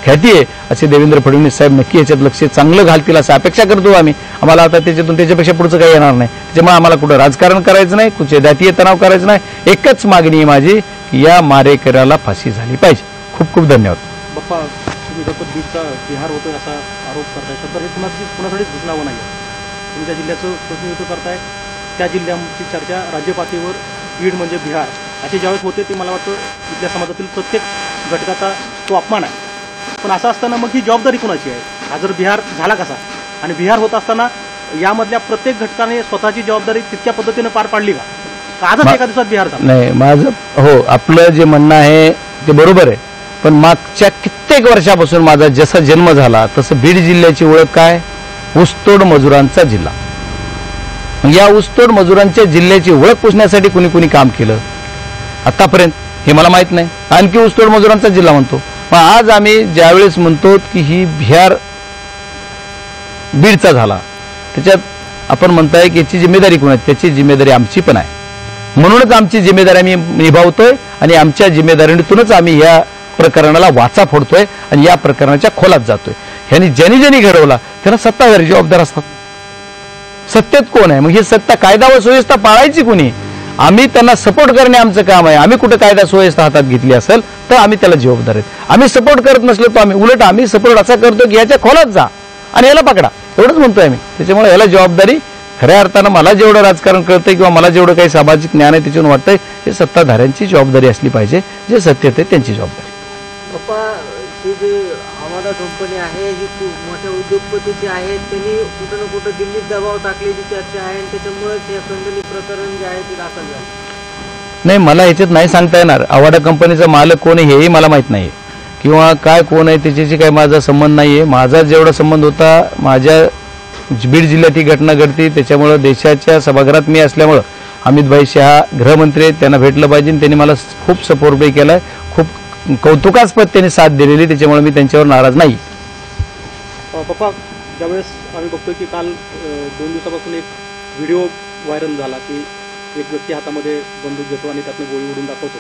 ख्याती आहे असे देवेंद्र फडणवीस साहेब नक्की याच्यात लक्ष चांगलं घालतील असं अपेक्षा करतो आम्ही. आम्हाला आता त्याच्यापेक्षा पुढचं काही येणार नाही. त्याच्यामुळे आम्हाला कुठं राजकारण करायचं नाही, कुठे जातीय तणाव करायचं नाही. एकच मागणी आहे माझी की या मारेकऱ्याला फाशी झाली पाहिजे. खूप खूप धन्यवाद. बाप्पा, तुम्ही जर बीडचा बिहार होतोय असा आरोप करताय तर हे कुणासाठीच घुसणावं नाही. तुम्ही ज्या जिल्ह्याचं प्रतिनिधित्व करताय त्या जिल्ह्याची चर्चा राज्य पातळीवर बीड म्हणजे बिहार अशी ज्यावेळेस होते ती मला वाटतं इथल्या समाजातील प्रत्येक घटकाचा तो अपमान आहे. पण असं असताना मग ही जबाबदारी कुणाची आहे? हा जर बिहार झाला कसा? आणि बिहार होत असताना यामधल्या प्रत्येक घटकाने स्वतःची जबाबदारी तितक्या पद्धतीने पार पाडली का? आजच एका दिवसात बिहार झाला नाही. माझं हो, आपलं जे म्हणणं आहे ते बरोबर आहे, पण मागच्या कित्येक वर्षापासून माझा जसा जन्म झाला तसं बीड जिल्ह्याची ओळख काय? ऊसतोड मजुरांचा जिल्हा. या ऊसतोड मजुरांच्या जिल्ह्याची ओळख पुसण्यासाठी कुणी कुणी काम केलं आतापर्यंत हे मला माहित नाही. आणखी ऊसतोड मजुरांचा जिल्हा म्हणतो. पण आज आम्ही ज्यावेळेस म्हणतो की ही बिहार बीडचा झाला, त्याच्यात आपण म्हणताय की याची जिम्मेदारी कोण आहे? त्याची जिम्मेदारी आमची पण आहे. म्हणूनच आमची जिम्मेदारी आम्ही निभावतोय आणि आमच्या जिम्मेदारीतूनच आम्ही या प्रकरणाला वाचा फोडतोय आणि या प्रकरणाच्या खोलात जातोय. ह्यांनी ज्यांनी घडवला त्यांना सत्ताधारी जबाबदार असतात. सत्तेत कोण आहे? मग ही सत्ता कायदा व सुव्यवस्था पाळायची कोणी? आम्ही त्यांना सपोर्ट करणे आमचं काम आहे. आम्ही कुठे कायदा सुव्यवस्था हातात घेतली असेल तर आम्ही त्याला जबाबदार आहेत. आम्ही सपोर्ट करत नसलो तर आम्ही सपोर्ट असा करतो की याच्या खोलात जा आणि याला पकडा, एवढंच म्हणतोय आम्ही. त्याच्यामुळे याला जबाबदारी खऱ्या अर्थानं मला जेवढं राजकारण कळतंय किंवा मला जेवढं काही सामाजिक ज्ञान आहे त्याच्यावरून वाटतंय हे सत्ताधाऱ्यांची जबाबदारी असली पाहिजे. जे सत्तेत आहे त्यांची जबाबदारी. पप्पा, ही जी आमादा कंपनी आहे ही खूप मोठ्या उद्योगपतीची आहे. त्यांनी कुठं ना कुठं दिल्लीत दबाव टाकल्याची चर्चा आहे आणि त्याच्यामुळेच हे खंडणी प्रकरण जे आहे ते दाखल झालं. नाही, मला ह्याच्यात नाही सांगता येणार. आवाडा कंपनीचा मालक कोण आहे हेही मला माहित नाही किंवा काय कोण आहे त्याच्याशी काही माझा संबंध नाहीये. माझा जेवढा संबंध होता, माझ्या बीड जिल्ह्यात ही घटना घडती त्याच्यामुळं देशाच्या सभागृहात मी असल्यामुळं अमितभाई शहा गृहमंत्री आहेत, त्यांना भेटलं पाहिजे. त्यांनी मला खूप सपोर्टही केलाय, खूप कौतुकास्पद त्यांनी साथ दिलेली, त्याच्यामुळे मी त्यांच्यावर नाराज नाही. पप्पा, ज्यावेळेस आम्ही बघतोय की काल 2 दिवसापासून एक व्हिडिओ व्हायरल झाला की एक व्यक्ती हातामध्ये बंदूक घेतो आणि त्यातनं गोळी उडून दाखवतो.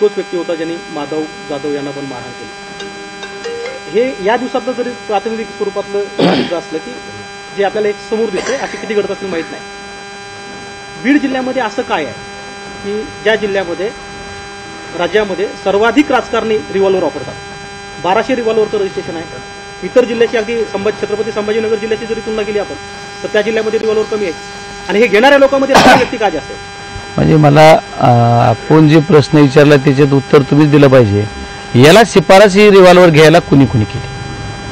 तोच व्यक्ती होता ज्यांनी माधव जाधव यांना पण मारहाण केली. हे या दिवसातलं जरी प्रातिनिधिक स्वरूपातलं असलं की जे आपल्याला एक समोर दिसतंय, अशी किती घडत असतील माहीत नाही. बीड जिल्ह्यामध्ये असं काय आहे की ज्या जिल्ह्यामध्ये राज्यामध्ये सर्वाधिक राजकारणी रिव्हॉल्वर वापरतात? 1200 रिव्हॉल्वरचं रजिस्ट्रेशन आहे. इतर जिल्ह्याची अगदी छत्रपती संभाजीनगर जिल्ह्याची जरी तुलना केली आपण तर त्या जिल्ह्यामध्ये रिव्हॉल्वर कमी आहे. आणि हे घेणाऱ्या लोकांमध्ये व्यक्ती का जास्त आहे? म्हणजे मला आपण जे प्रश्न विचारला त्याच्यात उत्तर तुम्हीच दिलं पाहिजे. याला शिफारस ही रिव्हॉल्वर घ्यायला कुणी कुणी केली?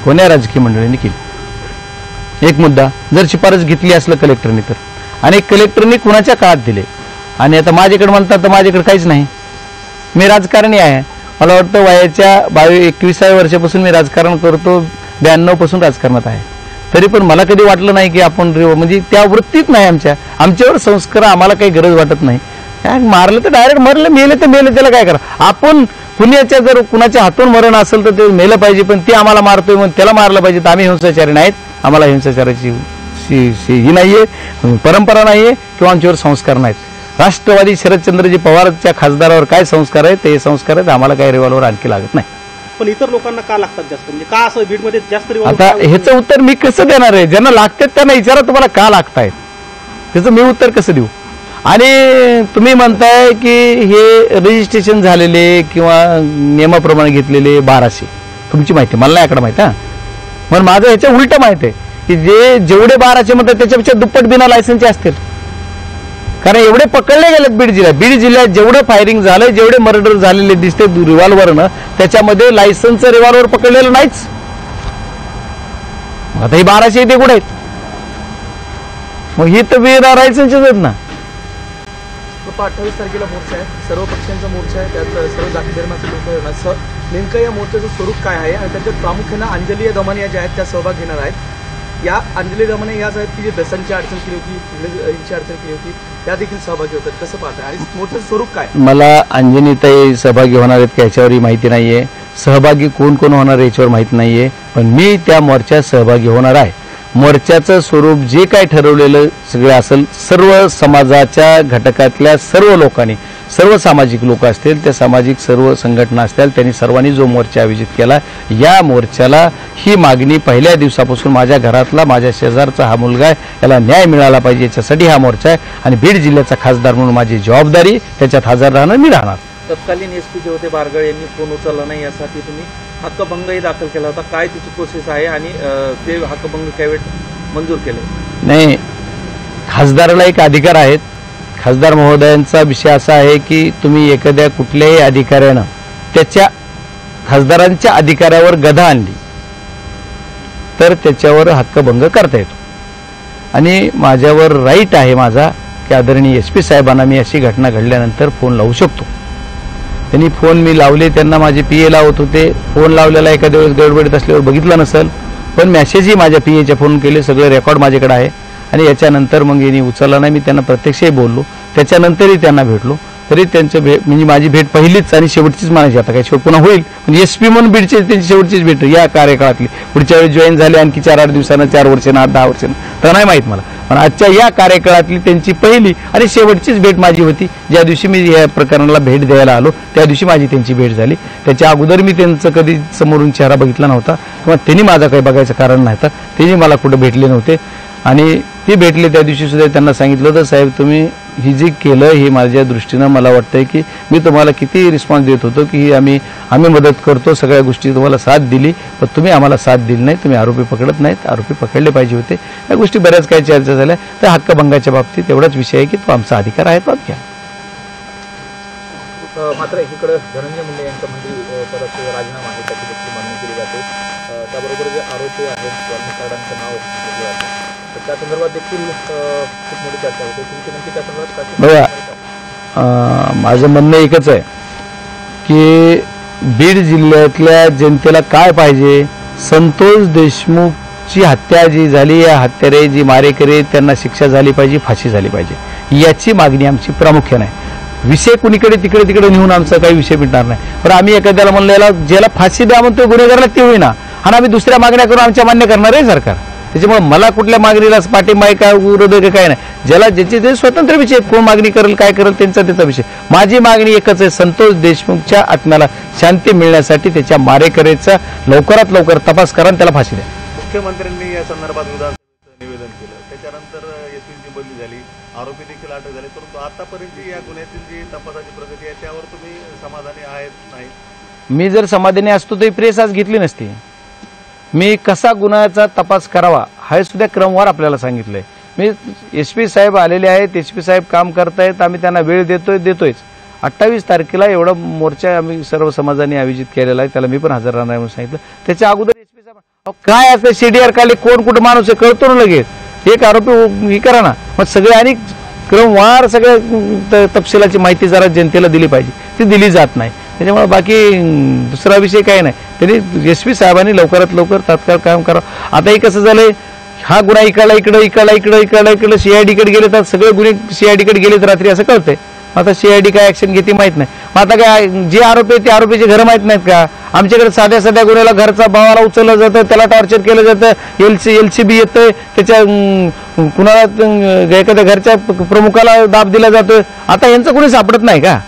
कोण्या राजकीय मंडळींनी केली? एक मुद्दा. जर शिफारस घेतली असलं कलेक्टरने तर, आणि कलेक्टरने कुणाच्या काळात दिले? आणि आता माझ्याकडे म्हणतात तर माझ्याकडे काहीच नाही. मी राजकारणी आहे. मला वाटतं वयाच्या 21व्या वर्षापासून मी राजकारण करतो, 92 पासून राजकारणात आहे. तरी पण मला कधी वाटलं नाही की आपण म्हणजे त्या वृत्तीत नाही आमच्यावर संस्कार, आम्हाला काही गरज वाटत नाही. मारलं तर डायरेक्ट मरलं, मेलं तर मेलं, त्याला काय करा. आपण पुण्याच्या जर कुणाच्या हातून मरण असेल तर ते मेलं पाहिजे, पण ते आम्हाला मारतोय म्हणून त्याला मारलं पाहिजे. तर आम्ही हिंसाचारी नाहीत. आम्हाला हिंसाचाराची ही नाहीये, परंपरा नाहीये किंवा आमच्यावर संस्कार नाहीत. राष्ट्रवादी शरदचंद्रजी पवारच्या खासदारावर काय संस्कार आहेत ते संस्कार आहेत. आम्हाला काही रिव्हॉल्वर आणखी लागत नाही. पण इतर लोकांना का लागतात जास्त? म्हणजे का असं बीडमध्ये जास्त आता ह्याचं उत्तर मी कसं देणार आहे? ज्यांना लागतात त्यांना विचारा तुम्हाला का लागतायत, त्याचं मी उत्तर कसं देऊ? आणि तुम्ही म्हणताय की हे रजिस्ट्रेशन झालेले किंवा नियमाप्रमाणे घेतलेले 1200 तुमची माहिती, मला नाही आकडा माहिती. मग माझं ह्याच्या उलट माहिती आहे की जेवढे 1200 म्हणतात त्याच्यापेक्षा दुप्पट बिना लायसन्सचे असतील. कारण एवढे पकडले गेलेत बीड जिल्ह्यात जेवढं फायरिंग झालंय, जेवढे मर्डर झालेले दिसते रिव्हॉल्वरनं, त्याच्यामध्ये लायसन्सचं रिव्हॉल्वर पकडलेलं नाहीच. आता ही 1200 इथे कुठे आहेत? मग ही तर लायसन्सचेच आहेत ना. 28 तारखेला मोर्चा आहे, सर्व पक्षांचा मोर्चा आहे, त्यात सर्व जाती धर्माचे लोक येणार. नेमकं या मोर्चाचं स्वरूप काय आहे आणि त्याच्यात प्रामुख्यानं अंजली दमानिया ज्या आहेत त्या सहभाग घेणार आहेत. या अंजली दमाने या साहेब की जी दसांची अडचण केली होती, हिंची अडचण केली होती, त्या देखील सहभागी होतात, कसं पाहताय आणि मोर्चाचं स्वरूप काय? मला अंजनीताई सहभागी होणार आहेत का याच्यावरही माहिती नाहीये, सहभागी कोण कोण होणार याच्यावर माहिती नाहीये, पण मी त्या मोर्चात सहभागी होणार आहे. मोर्चाचं स्वरूप जे काय ठरवलेलं सगळं असेल, सर्व समाजाच्या घटकातल्या सर्व लोकांनी, सर्व सामाजिक लोक असतील, त्या सामाजिक सर्व संघटना असतील, त्यांनी सर्वांनी जो मोर्चा आयोजित केला, या मोर्चाला ही मागणी पहिल्या दिवसापासून माझ्या घरातला, माझ्या शेजारचा हा मुलगा आहे, याला न्याय मिळाला पाहिजे, याच्यासाठी हा मोर्चा आहे. आणि बीड जिल्ह्याचा खासदार म्हणून माझी जबाबदारी, त्याच्यात हजर राहणं, मी राहणार. तत्कालीन एसपी जे होते बारगळ यांनी फोन उचलला नाही, यासाठी तुम्ही हक्कभंगही दाखल केला होता. काय त्याची प्रोसेस आहे आणि ते हक्कभंग काय वेळ मंजूर केले? नाही, खासदाराला एक अधिकार आहेत. खासदार महोदयांचा विषय असा आहे की तुम्ही एखाद्या कुठल्याही अधिकाऱ्यानं त्याच्या खासदारांच्या अधिकाऱ्यावर गदा आणली तर त्याच्यावर हक्कभंग करता येतो. आणि माझ्यावर राईट आहे माझा की आदरणीय एसपी साहेबांना मी अशी घटना घडल्यानंतर फोन लावू शकतो. त्यांनी फोन मी लावले, त्यांना माझे पीए लावत होते. फोन लावलेला एखाद्या वेळेस गडबडीत असल्यावर बघितला नसेल, पण मेसेजही माझ्या पीएच्या फोन केले, सगळे रेकॉर्ड माझ्याकडे आहे. आणि याच्यानंतर मग यांनी उचलला नाही, मी त्यांना प्रत्यक्षही बोललो, त्याच्यानंतरही त्यांना भेटलो. तरी त्यांचं म्हणजे माझी भेट पहिलीच आणि शेवटचीच मानायची. आता काय शेवट पुन्हा होईल, पण एसपी म्हणून बीडची त्यांची शेवटचीच भेट या कार्यकाळातली. पुढच्या वेळी जॉईन झाले आणखी 4-8 दिवसानं, 4 वर्षानं, 8-10 वर्षानं, तर नाही माहीत मला, पण आजच्या या कार्यकाळातली त्यांची पहिली आणि शेवटचीच भेट माझी होती. ज्या दिवशी मी या प्रकरणाला भेट द्यायला आलो त्या दिवशी माझी त्यांची भेट झाली. त्याच्या अगोदर मी त्यांचं कधी समोरून चेहरा बघितला नव्हता किंवा त्यांनी माझं काही बघायचं कारण नव्हतं. त्यांनी मला कुठं भेटले नव्हते आणि ते भेटले त्या दिवशी सुद्धा त्यांना सांगितलं होतं, साहेब तुम्ही ही जी केलं हे माझ्या दृष्टीनं मला वाटतंय की मी तुम्हाला किती रिस्पॉन्स देत होतो की आम्ही मदत करतो, सगळ्या गोष्टी तुम्हाला साथ दिली, पण तुम्ही आम्हाला साथ दिली नाही, तुम्ही आरोपी पकडत नाहीत, आरोपी पकडले पाहिजे होते. या गोष्टी बऱ्याच काही चर्चा झाल्या. तर हक्कभंगाच्या बाबतीत एवढाच विषय आहे की तो आमचा अधिकार आहे, तो घ्या. मात्र एकीकडे धनंजय मुंडे यांच्या मंत्री पदाचा राजीनामा आहे त्याची देखील मागणी केली जाते. त्याबरोबर जे आरोपी आहेत वाल्मिक कराडांचं नाव घेतलं जातं, तर त्या संदर्भात देखील खूप मोठी चर्चा होते. तुमची नक्की त्या संदर्भात काय? बघा, माझं म्हणणं एकच आहे की बीड जिल्ह्यातल्या जनतेला काय पाहिजे, संतोष देशमुखची हत्या जी झाली, या हत्यारे जी मारेकरी त्यांना शिक्षा झाली पाहिजे, फाशी झाली पाहिजे, याची मागणी आमची प्रामुख्याने आहे. विषय कुणीकडे तिकडे नेऊन आमचा काही विषय मिटणार नाही. पण आम्ही एखाद्याला म्हणलेला ज्याला फाशी द्या म्हणतो गुन्हेगाराला ते होईना, आणि आम्ही दुसऱ्या मागण्या करून आमच्या मान्य करणार आहे सरकार. त्याच्यामुळे मला कुठल्या मागणीला पाठिंबा आहे का विरोध आहे काय नाही, ज्याला ज्याचे ते स्वतंत्र विषय, कोण मागणी करेल काय करेल त्यांचा त्याचा विषय. माझी मागणी एकच आहे, संतोष देशमुखच्या आत्म्याला शांती मिळण्यासाठी त्याच्या मारेकरीचा लवकरात लवकर तपास करा आणि त्याला फाशी द्या. मुख्यमंत्र्यांनी या संदर्भात विधानसभेचं निवेदन केलं, त्याच्यानंतर एसपीची बदली झाली, आरोपी देखील अटक झाले, परंतु आतापर्यंत या गुन्ह्यातील जी तपासाची प्रगती आहे त्यावर तुम्ही समाधानी आहेत नाही? मी जर समाधानी असतो तर प्रेस आज घेतली नसती. मी कसा गुन्ह्याचा तपास करावा हा सुद्धा क्रमवार आपल्याला सांगितलंय. मी एसपी साहेब आलेले आहेत, एसपी साहेब काम करतायत, आम्ही त्यांना वेळ देतोयच. 28 तारखेला एवढा मोर्चा आम्ही सर्व समाजाने आयोजित केलेला आहे, त्याला मी पण हजर राहणार म्हणून सांगितलं. त्याच्या अगोदर एसपी साहेब काय असतं, सीडीआर काढले, कोण कुठं माणूस आहे कळतो ना लगेच, एक आरोपी हे करा ना. मग सगळे आणि क्रमवार सगळ्या तपशिलाची माहिती जरा जनतेला दिली पाहिजे, ती दिली जात नाही. त्याच्यामुळे बाकी दुसरा विषय काय नाही. त्यांनी एसपी साहेबांनी लवकरात लवकर तात्काळ काम करावं. आताही कसं झालंय, हा गुन्हा इकडला सीआयडीकडे गेले तर सगळे गुन्हे सीआयडीकडे गेलेत रात्री असं कळतंय. आता सीआयडी काय ऍक्शन घेते माहित नाही. आता काय जे आरोपी आहेत ते आरोपीचे घर माहित नाहीत का? आमच्याकडे साध्या गुन्ह्याला घरचा भावाला उचललं जातं, त्याला टॉर्चर केलं जातं, एलसीबी येतंय, त्याच्या कुणाला एखाद्या घरच्या प्रमुखाला दाब दिला जातोय. आता यांचं कोणी सापडत नाही का?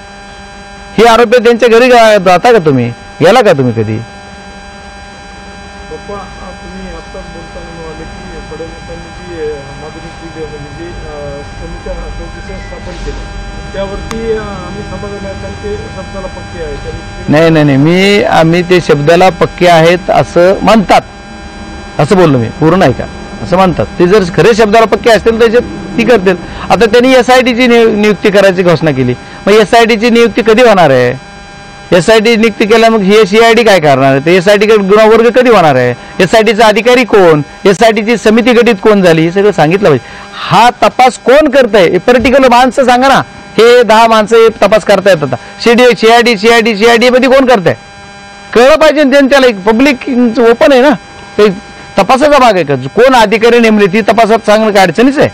हे आरोपी त्यांच्या घरी जाता का तुम्ही, गेला का तुम्ही कधी? पप्पा, तुम्ही आता बोलताना म्हणाले की फडणवीसांनी जी मागणी केली, म्हणजे समित्या स्थापन केलं, त्यावरती आम्ही समाधानी आहेत आणि ते शब्दाला पक्के आहेत. नाही, आम्ही ते शब्दाला पक्के आहेत असं म्हणतात, असं बोललो मी, पूर्ण आहे का असं म्हणतात. ते जर खरे शब्दाला पक्के असतील त्याच्यात ती करतील. आता त्यांनी एसआयटीची नियुक्ती करायची घोषणा केली, मग एसआयटीची नियुक्ती कधी होणार आहे? एसआयटी नियुक्ती केल्या मग हे सीआयडी काय करणार आहे? ते एसआयटी गुन्हा वर्ग कधी होणार आहे? एसआयटीचा अधिकारी कोण, एसआयटीची समिती गठीत कोण झाली, हे सगळं सांगितलं पाहिजे. हा तपास कोण करतंय? पर्टिक्युलर माणसं सांगा ना. हे 10 माणसं तपास करतायत. आता सीआयडी मध्ये कोण करताय कळलं पाहिजे जनतेला. पब्लिक ओपन आहे ना, तपासाचा भाग आहे का? कोण अधिकारी नेमले ती तपासात सांगणं काय अडचणीच आहे?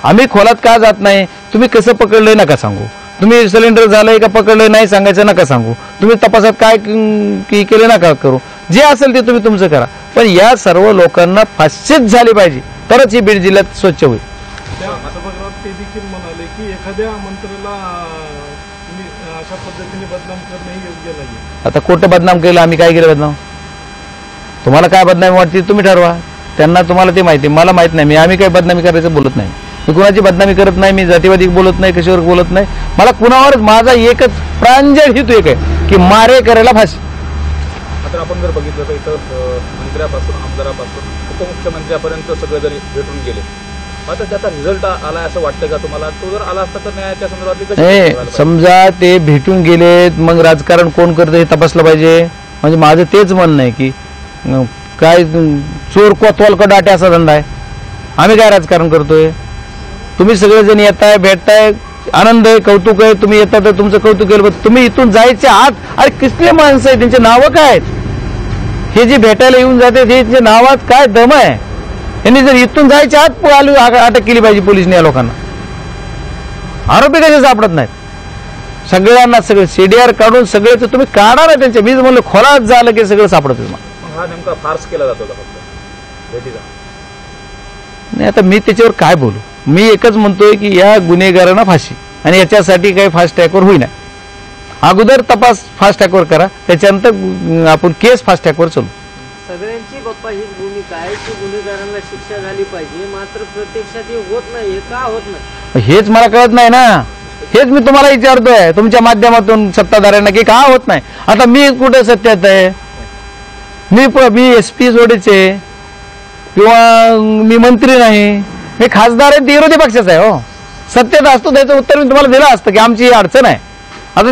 आम्ही खोलात का जात नाही? तुम्ही कसं पकडलंय नका सांगू, तुम्ही सिलेंडर झालंय का पकडलंय नाही सांगायचं नका सांगू, तुम्ही तपासात काय केलं नका करू, जे असेल ते तुम्ही तुमचं करा, पण या सर्व लोकांना फाशीच झाली पाहिजे, तरच ही बीड जिल्ह्यात स्वच्छ होईल. त्या सभागृहात ते देखील म्हणाले की एखाद्या मंत्र्याला तुम्ही अशा पद्धतीने बदनाम करणं ही योग्य नाही. आता कुठं बदनाम केलं, आम्ही काय केलं बदनाम? तुम्हाला काय बदनामी वाटते तुम्ही ठरवा, त्यांना तुम्हाला ते माहिती, मला माहित नाही. आम्ही काही बदनामी करायचं बोलत नाही, मी कुणाची बदनामी करत नाही, मी जातीवादी बोलत नाही, कशावर बोलत नाही. मला कुणावर माझा एकच प्रांजळ हेतू एक आहे की मारे करायला फाशी. आता आपण जर बघितलं तर इथं मंत्र्यापासून आमदारापासून उपमुख्यमंत्र्यापर्यंत सगळेजण भेटून गेले. आता त्याचा रिझल्ट आलाय असं वाटतं का तुम्हाला? तो जर आला असता तर न्यायाच्या संदर्भातली कशी समजा ते भेटून गेलेत, मग राजकारण कोण करतं हे तपासलं पाहिजे. म्हणजे माझं तेच म्हणणं आहे की काय चोर कोतवाल का डाटे असा धंदा आहे. आम्ही काय राजकारण करतोय? तुम्ही सगळेजण येताय, भेटताय, आनंद आहे, कौतुक आहे, तुम्ही येता तर तुमचं कौतुक केलं, तुम्ही इथून जायच्या आत अरे किसले माणसं आहे, त्यांचे नावं काय आहेत? हे जे भेटायला येऊन जाते त्यांच्या नावात काय दम आहे? यांनी जर इथून जायच्या आत अटक केली पाहिजे पोलिसने या लोकांना. आरोपी कसे सापडत नाहीत? सगळ्यांना सगळे सीडीआर काढून सगळेच तुम्ही काढा ना त्यांच्या. मीच म्हणलं खोलात झालं की सगळं सापडत. हा नेमका फार्स केला जातो का फक्त भेटीचा? नाही, आता मी त्याच्यावर काय बोलू? मी एकच म्हणतोय की या गुन्हेगारांना फाशी, आणि याच्यासाठी काही फास्ट ट्रॅकवर होईना. अगोदर तपास फास्ट ट्रॅकवर करा, त्याच्यानंतर आपण केस फास्ट ट्रॅकवर चालू. सगळ्यांची बाप्पा हीच भूमिका आहे की गुन्हेगारांना शिक्षा झाली पाहिजे, मात्र प्रत्यक्षात हे होत नाही. हे का होत नाही हेच मला कळत नाही ना. हेच मी तुम्हाला विचारतोय तुमच्या माध्यमातून सत्ताधाऱ्यांना की का होत नाही. आता मी कुठे सत्यात आहे? मी SP जोडीचे किंवा मी मंत्री नाही, मी खासदार आहे, विरोधी पक्षाचा आहे. हो, सत्तेत असतो त्याचं उत्तर मी तुम्हाला दिलं असतं की आमची ही अडचण आहे. आता